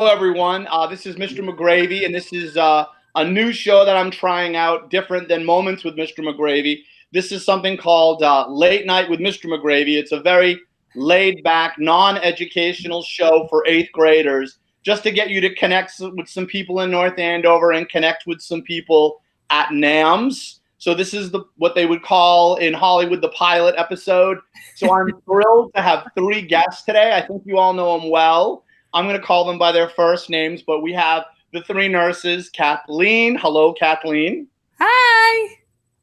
everyone. This is Mr. McGravey, and this is a new show that I'm trying out, different than Moments with Mr. McGravey. This is something called Late Night with Mr. McGravey. It's a very laid-back, non-educational show for 8th graders, just to get you to connect with some people in North Andover and connect with some people at NAMS. So this is what they would call in Hollywood the pilot episode. So I'm thrilled to have 3 guests today. I think you all know them well. I'm going to call them by their first names, but we have the 3 nurses. Kathleen. Hello, Kathleen. Hi.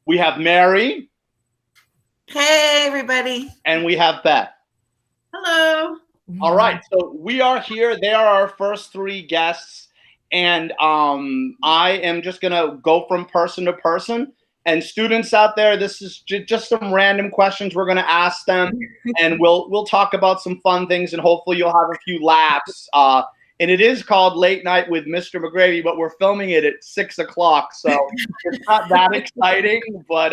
We have Mary. Hey, everybody. And we have Beth. Hello. All right. So we are here. They are our first 3 guests. And I am just going to go from person to person. And students out there, this is just some random questions we're going to ask them, and we'll talk about some fun things, and hopefully you'll have a few laughs. And it is called Late Night with Mr. McGravey, but we're filming it at 6 o'clock, so it's not that exciting, but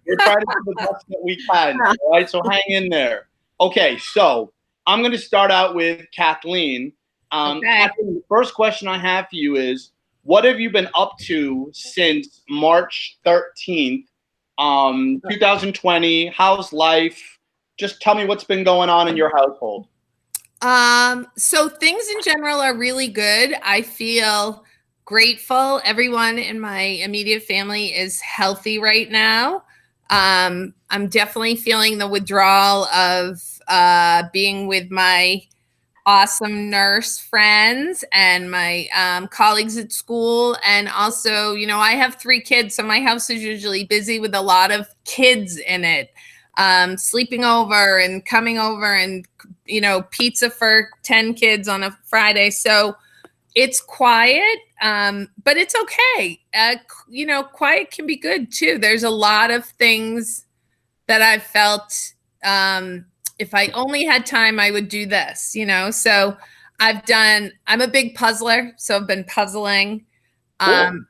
we're trying to do the best that we can. All right, so hang in there. Okay, so I'm going to start out with Kathleen. Okay. Kathleen, the first question I have for you is, what have you been up to since March 13th, 2020? How's life? Just tell me what's been going on in your household. So things in general are really good. I feel grateful. Everyone in my immediate family is healthy right now. I'm definitely feeling the withdrawal of being with my awesome nurse friends and my colleagues at school. And also, you know, I have 3 kids, so my house is usually busy with a lot of kids in it, sleeping over and coming over and, you know, pizza for 10 kids on a Friday. So it's quiet, but it's okay. You know, quiet can be good too. There's a lot of things that I've felt, if I only had time, I would do this, you know? So I'm a big puzzler. So I've been puzzling. Cool.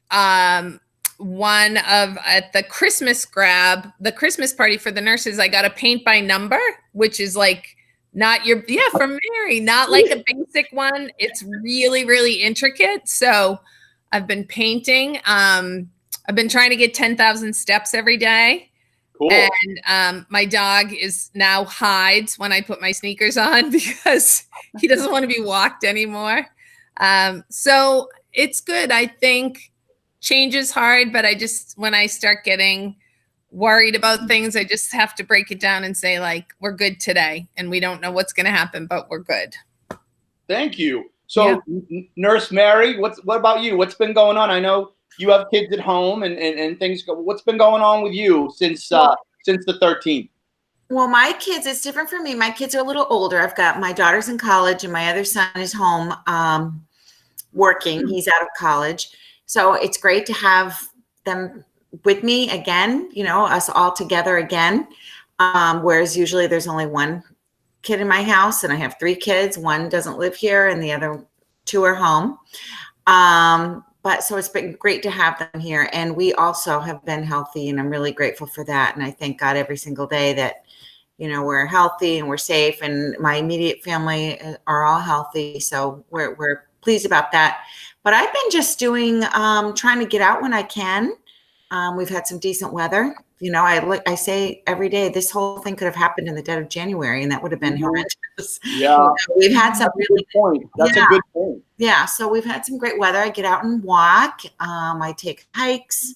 At the Christmas the Christmas party for the nurses, I got a paint by number, which is like from Mary, not like a basic one. It's really, really intricate. So I've been painting. I've been trying to get 10,000 steps every day. Cool. And my dog now hides when I put my sneakers on because he doesn't want to be walked anymore. So it's good. I think change is hard, but when I start getting worried about things, I just have to break it down and say, like, we're good today and we don't know what's going to happen, but we're good. Thank you. So Nurse Mary, what about you? What's been going on? I know you have kids at home and things go. What's been going on with you since the 13th? Well, my kids, it's different for me. My kids are a little older. I've got my daughter's in college and my other son is home working. He's out of college. So it's great to have them with me again, you know, us all together again. Whereas usually there's only one kid in my house and I have 3 kids. One doesn't live here and the other 2 are home. But so it's been great to have them here. And we also have been healthy and I'm really grateful for that. And I thank God every single day that, you know, we're healthy and we're safe and my immediate family are all healthy. So we're pleased about that. But I've been just doing, trying to get out when I can. We've had some decent weather. You know, I say every day, this whole thing could have happened in the dead of January and that would have been horrendous. Yeah. We've had some really good point. That's a good point. Yeah. So we've had some great weather. I get out and walk. I take hikes.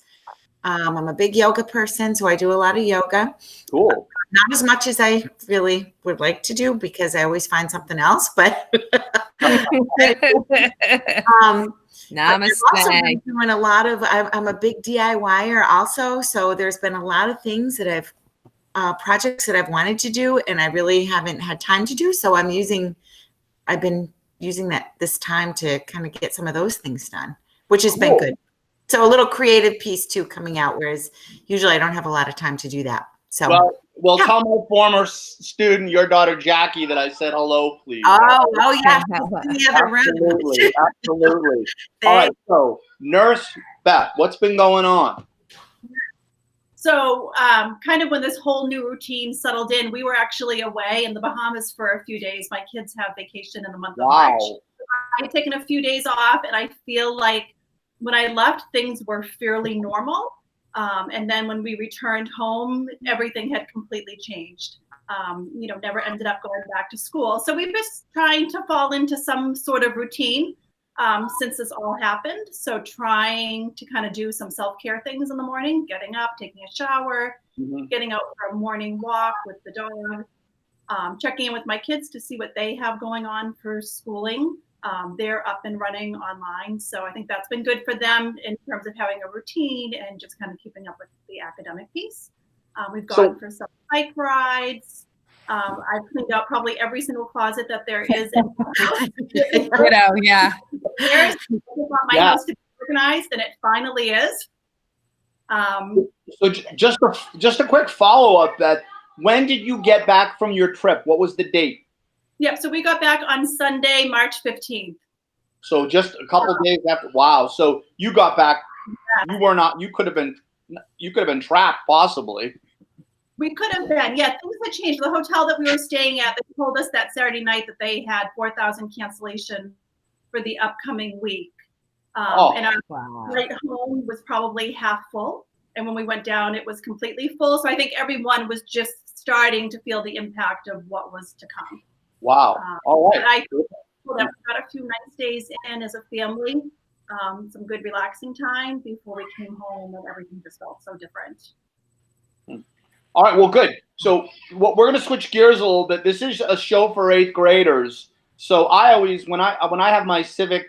I'm a big yoga person, so I do a lot of yoga. Cool. Not as much as I really would like to do because I always find something else, but Namaste. I've also been doing a lot of, I'm a big DIYer also. So there's been a lot of things that projects that I've wanted to do and I really haven't had time to do. So I've been using this time to kind of get some of those things done, which has been good. So a little creative piece too coming out, whereas usually I don't have a lot of time to do that. So well, tell my former student, your daughter Jackie, that I said hello, please. Oh yeah, in the other room. Absolutely. All right, so Nurse Beth, what's been going on? So kind of when this whole new routine settled in, we were actually away in the Bahamas for a few days. My kids have vacation in the month of March. I had taken a few days off, and I feel like when I left, things were fairly normal. And then when we returned home, everything had completely changed. Never ended up going back to school. So we've been trying to fall into some sort of routine since this all happened. So trying to kind of do some self-care things in the morning, getting up, taking a shower, getting out for a morning walk with the dog, checking in with my kids to see what they have going on for schooling. They're up and running online. So I think that's been good for them in terms of having a routine and just kind of keeping up with the academic piece. We've gone for some bike rides. I've cleaned out probably every single closet that there is. Yeah. I want my house to be organized, and it finally is. So just a quick follow-up that when did you get back from your trip? What was the date? Yep. So we got back on Sunday, March 15th. So just a couple days after. Wow. So you got back. You could have been trapped possibly. We could have been. Yeah, things had changed. The hotel that we were staying at, they told us that Saturday night that they had 4,000 cancellation for the upcoming week. And our flight home was probably half full. And when we went down, it was completely full. So I think everyone was just starting to feel the impact of what was to come. Wow. All right. I feel that we got a few nice days in as a family, some good relaxing time before we came home, and everything just felt so different. All right. Well, good. So we're going to switch gears a little bit. This is a show for 8th graders. So I always, when I have my civic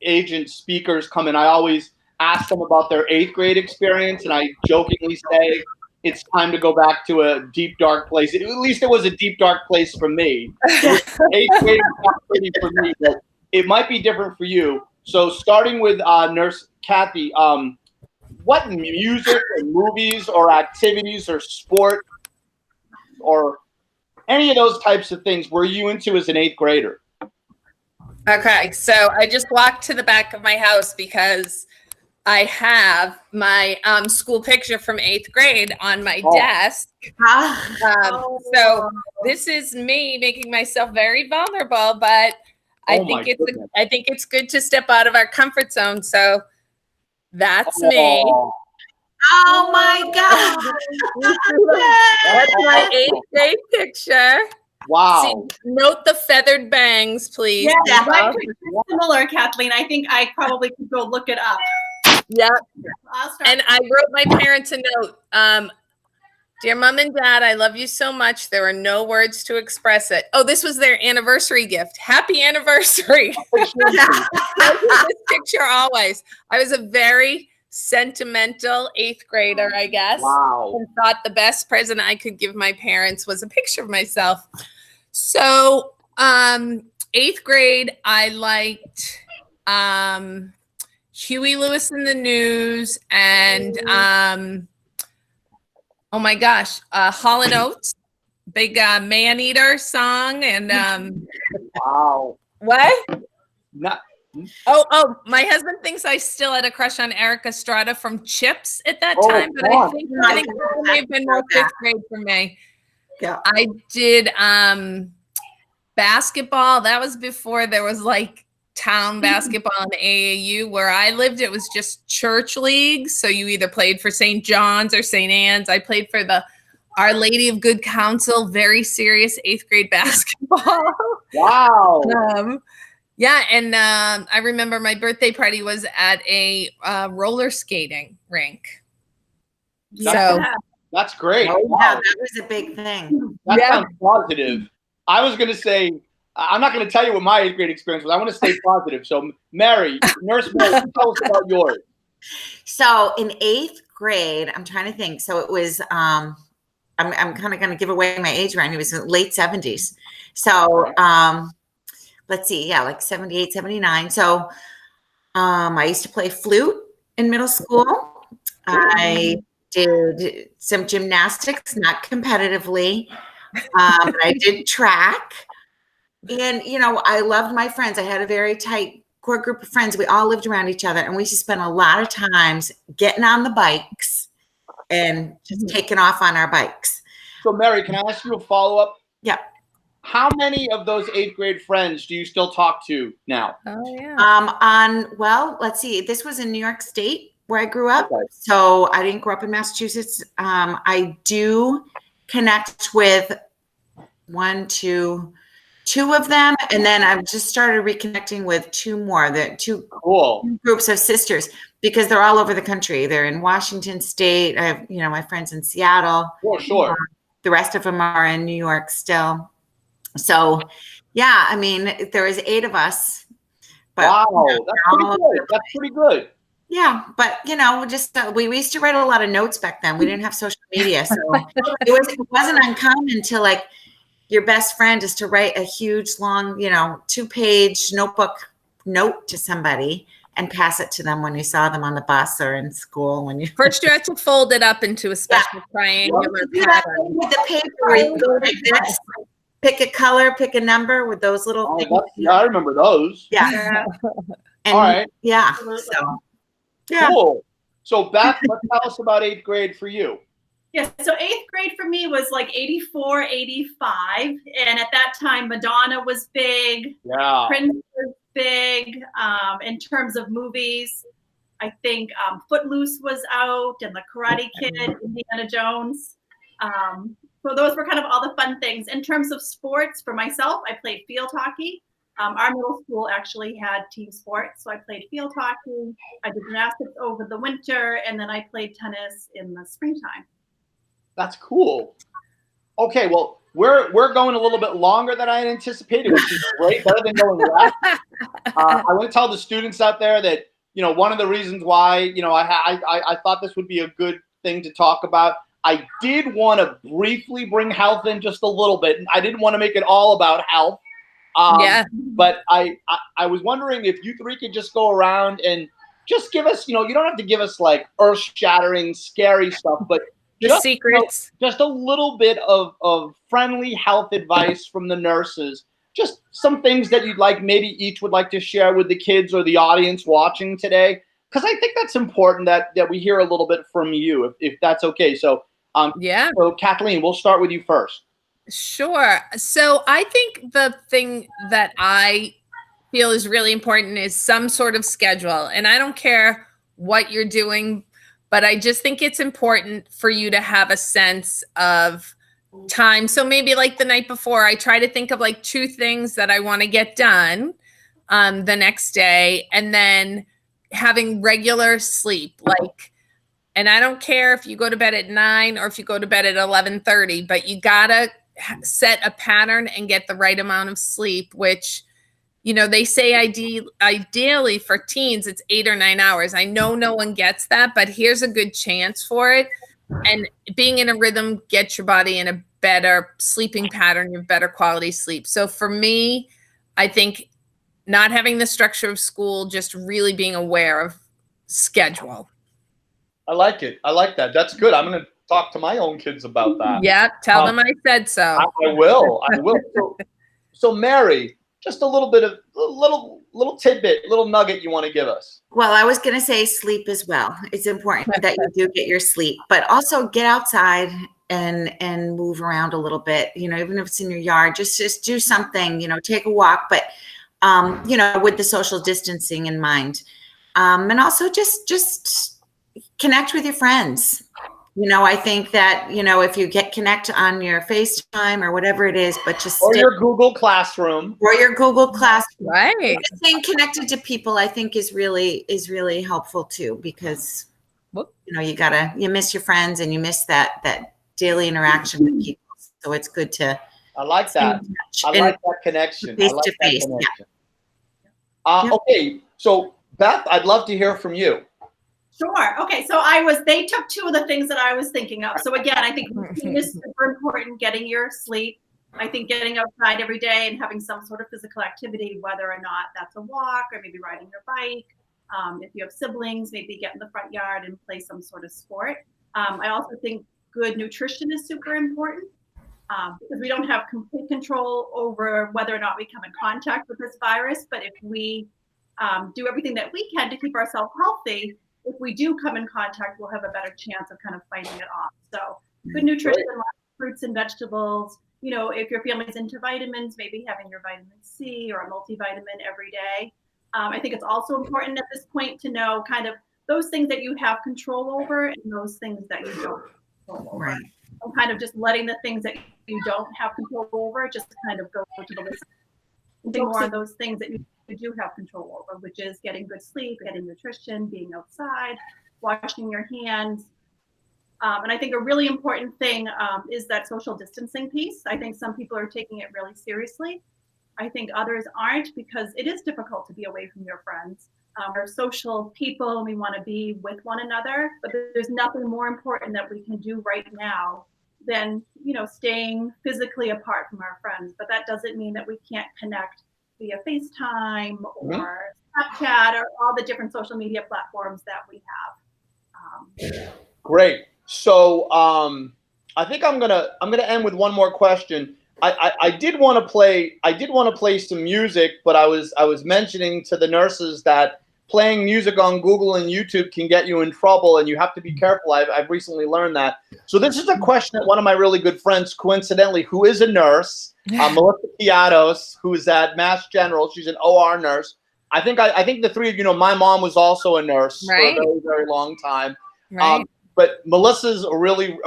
agent speakers come in, I always ask them about their 8th grade experience, and I jokingly say it's time to go back to a deep, dark place. At least it was a deep, dark place for me. 8th grade is not pretty for me, but it might be different for you. So starting with Nurse Kathy, what music or movies or activities or sport or any of those types of things were you into as an 8th grader? Okay, so I just walked to the back of my house because I have my school picture from 8th grade on my desk. So this is me making myself very vulnerable, but I think it's good to step out of our comfort zone. So that's me. Oh my God. That's my 8th grade picture. Wow. See, note the feathered bangs, please. Yeah, similar, Kathleen. I think I probably could go look it up. Yep. And I wrote my parents a note. Dear Mom and Dad, I love you so much. There are no words to express it. Oh, this was their anniversary gift. Happy anniversary. This picture always. I was a very sentimental 8th grader, I guess. Wow. And thought the best present I could give my parents was a picture of myself. So 8th grade, I liked Huey Lewis in the News and oh my gosh, Hall & Oates, big man-eater song. And wow. What? Oh, my husband thinks I still had a crush on Eric Estrada from Chips at that time, but I think that may have been more 5th grade for me. Yeah. I did basketball. That was before there was like town basketball and AAU. Where I lived, it was just church leagues. So you either played for St. John's or St. Anne's. I played for the Our Lady of Good Counsel, very serious 8th grade basketball. Wow. Yeah, and I remember my birthday party was at a roller skating rink. That's great. Oh, wow. yeah, that was a big thing. That sounds positive. I was going to say, I'm not going to tell you what my 8th grade experience was. I want to stay positive. So, Mary, Nurse Mary, tell us about yours. So in 8th grade, I'm trying to think. So it was, I'm kind of going to give away my age range. It was late 70s. So let's see. Yeah, like 78, 79. So I used to play flute in middle school. I did some gymnastics, not competitively. But I did track. And, you know, I loved my friends. I had a very tight core group of friends. We all lived around each other, and we used to spend a lot of times getting on the bikes and just taking off on our bikes. So, Mary, can I ask you a follow-up? Yeah. how many of those 8th grade friends do you still talk to now? Oh yeah. Well, let's see. This was in New York State where I grew up. Okay. So I didn't grow up in Massachusetts. I do connect with two of them, and then I've just started reconnecting with two more. The two Cool. groups of sisters, because they're all over the country. They're in Washington State. I have, my friends in Seattle. Sure. The rest of them are in New York still. So, yeah, I mean, there was 8 of us. But, Wow, that's pretty good. That's pretty good. Yeah, but just we used to write a lot of notes back then. We didn't have social media, so it wasn't uncommon to like your best friend is to write a huge, long, 2-page notebook note to somebody and pass it to them when you saw them on the bus or in school. When you First, you have to fold it up into a special triangular pattern. With the paper, where you go like this, pick a color, pick a number with those little. Yeah, I remember those. Yeah. And, all right. Yeah. So. Yeah. Cool. So Beth, tell us about 8th grade for you. Yeah, so 8th grade for me was like 84, 85. And at that time, Madonna was big. Yeah. Prince was big. In terms of movies, I think Footloose was out, and The Karate Kid, Indiana Jones. So those were kind of all the fun things. In terms of sports, for myself, I played field hockey. Our middle school actually had team sports, so I played field hockey. I did gymnastics over the winter, and then I played tennis in the springtime. That's cool. Okay, well, we're going a little bit longer than I had anticipated, which is great, better than going less. I want to tell the students out there that one of the reasons why I thought this would be a good thing to talk about. I did want to briefly bring health in just a little bit. I didn't want to make it all about health. But I was wondering if you 3 could just go around and just give us, you don't have to give us like earth-shattering, scary stuff, but the secrets. Just a little bit of friendly health advice from the nurses. Just some things that you'd like, maybe each would like to share with the kids or the audience watching today. Because I think that's important that we hear a little bit from you, if that's okay. So, So Kathleen, we'll start with you first. Sure. So I think the thing that I feel is really important is some sort of schedule. And I don't care what you're doing, but I just think it's important for you to have a sense of time. So maybe like the night before, I try to think of like 2 things that I want to get done the next day, and then having regular sleep. And I don't care if you go to bed at 9 or if you go to bed at 11:30, but you gotta set a pattern and get the right amount of sleep, which, they say ideally for teens, it's 8 or 9 hours. I know no one gets that, but here's a good chance for it. And being in a rhythm gets your body in a better sleeping pattern, your better quality sleep. So for me, I think not having the structure of school, just really being aware of schedule. I like it. I like that. That's good. I'm going to talk to my own kids about that. Yeah, tell them I said so. I will. So Mary, just a little bit of little tidbit, little nugget you want to give us. Well, I was going to say sleep as well. It's important that you do get your sleep, but also get outside and move around a little bit. Even if it's in your yard, just do something. Take a walk, but with the social distancing in mind, and also just connect with your friends. I think that, if you connect on your FaceTime or whatever it is, but just your Google Classroom. Right. Just staying connected to people, I think is really helpful too, because, you miss your friends and you miss that daily interaction with people. So it's good to. I like that. I like that connection. Face to face. Okay. So Beth, I'd love to hear from you. Sure. Okay. So they took 2 of the things that I was thinking of. So again, I think routine is super important, getting your sleep. I think getting outside every day and having some sort of physical activity, whether or not that's a walk or maybe riding your bike. If you have siblings, maybe get in the front yard and play some sort of sport. I also think good nutrition is super important because we don't have complete control over whether or not we come in contact with this virus. But if we do everything that we can to keep ourselves healthy, if we do come in contact, we'll have a better chance of kind of fighting it off. So good nutrition, lots of fruits and vegetables, if your family's into vitamins, maybe having your vitamin C or a multivitamin every day. I think it's also important at this point to know kind of those things that you have control over and those things that you don't control over. Right. And kind of just letting the things that you don't have control over just kind of go to the list. And think more on those things that you do have control over, which is getting good sleep, getting nutrition, being outside, washing your hands. And I think a really important thing is that social distancing piece. I think some people are taking it really seriously. I think others aren't, because it is difficult to be away from your friends. We're social people and we want to be with one another, but there's nothing more important that we can do right now than, staying physically apart from our friends. But that doesn't mean that we can't connect via FaceTime or Snapchat or all the different social media platforms that we have. Great. So I think I'm gonna end with one more question. I did want to play some music, but I was mentioning to the nurses that playing music on Google and YouTube can get you in trouble, and you have to be careful. I've recently learned that. So this is a question that one of my really good friends, coincidentally, who is a nurse, Melissa Piatos, who is at Mass General. She's an OR nurse. I think the three of you know my mom was also a nurse for a very, very long time. Right. But Melissa's a really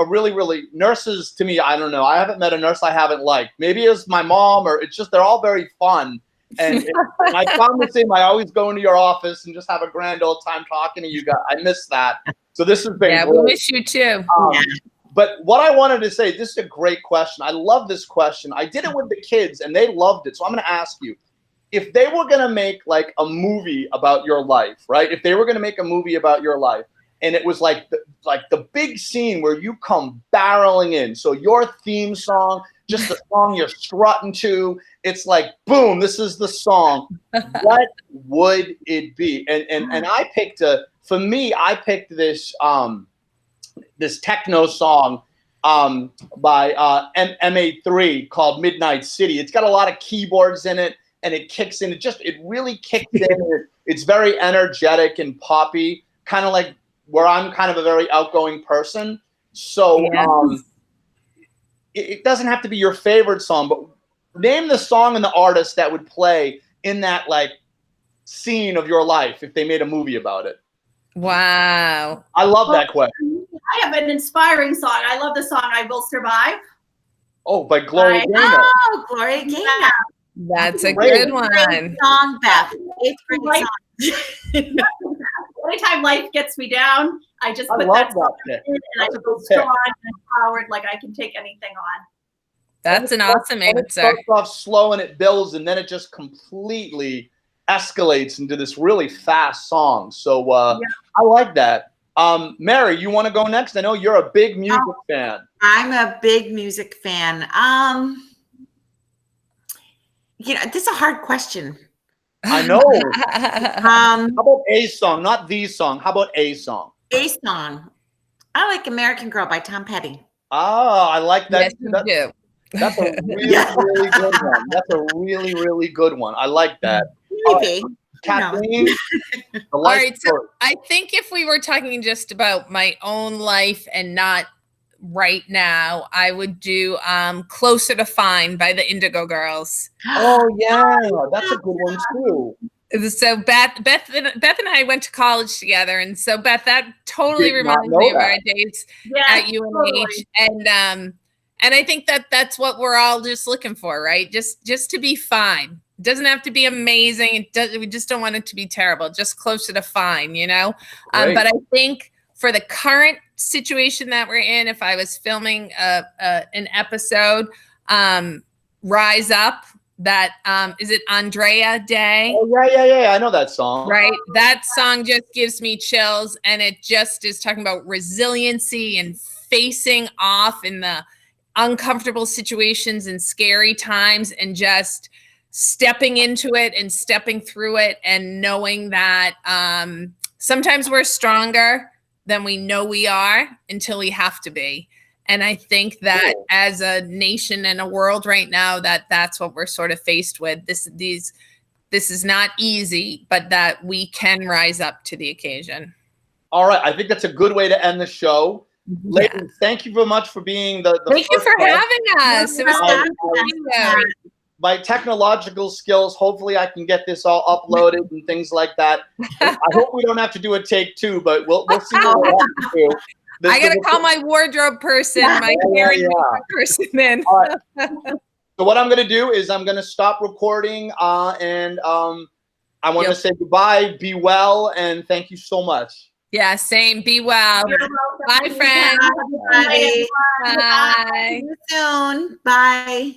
nurses to me. I don't know. I haven't met a nurse I haven't liked. Maybe it's my mom, or it's just they're all very fun. And I found the same. I always go into your office and just have a grand old time talking to you guys. I miss that. So this has been great. We miss you too. But what I wanted to say, this is a great question. I love this question. I did it with the kids and they loved it. So I'm going to ask you, if they were going to make like a movie about your life, right? If they were going to make a movie about your life, and it was like the big scene where you come barreling in. So your theme song, just the song you're strutting to, it's like, boom, this is the song. What would it be? And I picked I picked this this techno song by MA3 called Midnight City. It's got a lot of keyboards in it, and it kicks in. It really kicks in. It's very energetic and poppy, kind of like where I'm kind of a very outgoing person. So it doesn't have to be your favorite song, but name the song and the artist that would play in that like scene of your life if they made a movie about it. Wow. I love that question. I have an inspiring song. I love the song I Will Survive. Oh, by Gloria Gaynor. Oh, Gloria Gaynor. That's a good one. Great song, Beth. It's a great song. Anytime life gets me down, I just put that song in and I feel strong and empowered, like I can take anything on. That's an awesome answer. It starts off slow and it builds, and then it just completely escalates into this really fast song. So I like that. Mary, you want to go next? I know you're a big music fan. I'm a big music fan. This is a hard question. I know. How about a song, not the song? How about a song? A song. I like American Girl by Tom Petty. Ah, I like that. Yes, you do. That's a really, really good one. That's a really, really good one. I like that. Maybe. Kathleen? All right. So I think if we were talking just about my own life and not right now, I would do Closer to Fine by the Indigo Girls. Oh, yeah. That's a good one, too. So Beth and I went to college together, and so Beth, that totally reminds me of our days at UNH, and I think that's what we're all just looking for, right? Just to be fine. It doesn't have to be amazing. We just don't want it to be terrible. Just closer to fine, But I think for the current situation that we're in, if I was filming an episode, Rise Up. That is it Andrea Day? Oh yeah. I know that song. Right. That song just gives me chills, and it just is talking about resiliency and facing off in the uncomfortable situations and scary times, and just stepping into it and stepping through it, and knowing that sometimes we're stronger than we know we are until we have to be. And I think that as a nation and a world right now, that's what we're sort of faced with. This is not easy, but that we can rise up to the occasion. All right. I think that's a good way to end the show. Ladies, thank you very much for being the Thank you first for guest. having us. It was Yeah. fun meeting you. My technological skills, hopefully I can get this all uploaded and things like that. I hope we don't have to do a take 2, but we'll see what we have to do. I gotta call my wardrobe person, my hair and makeup person in. All right. So what I'm gonna do is I'm gonna stop recording and I want to say goodbye, be well, and thank you so much. Yeah, same. Be well. You're welcome. Bye, friends. Bye. Bye. See you soon. Bye.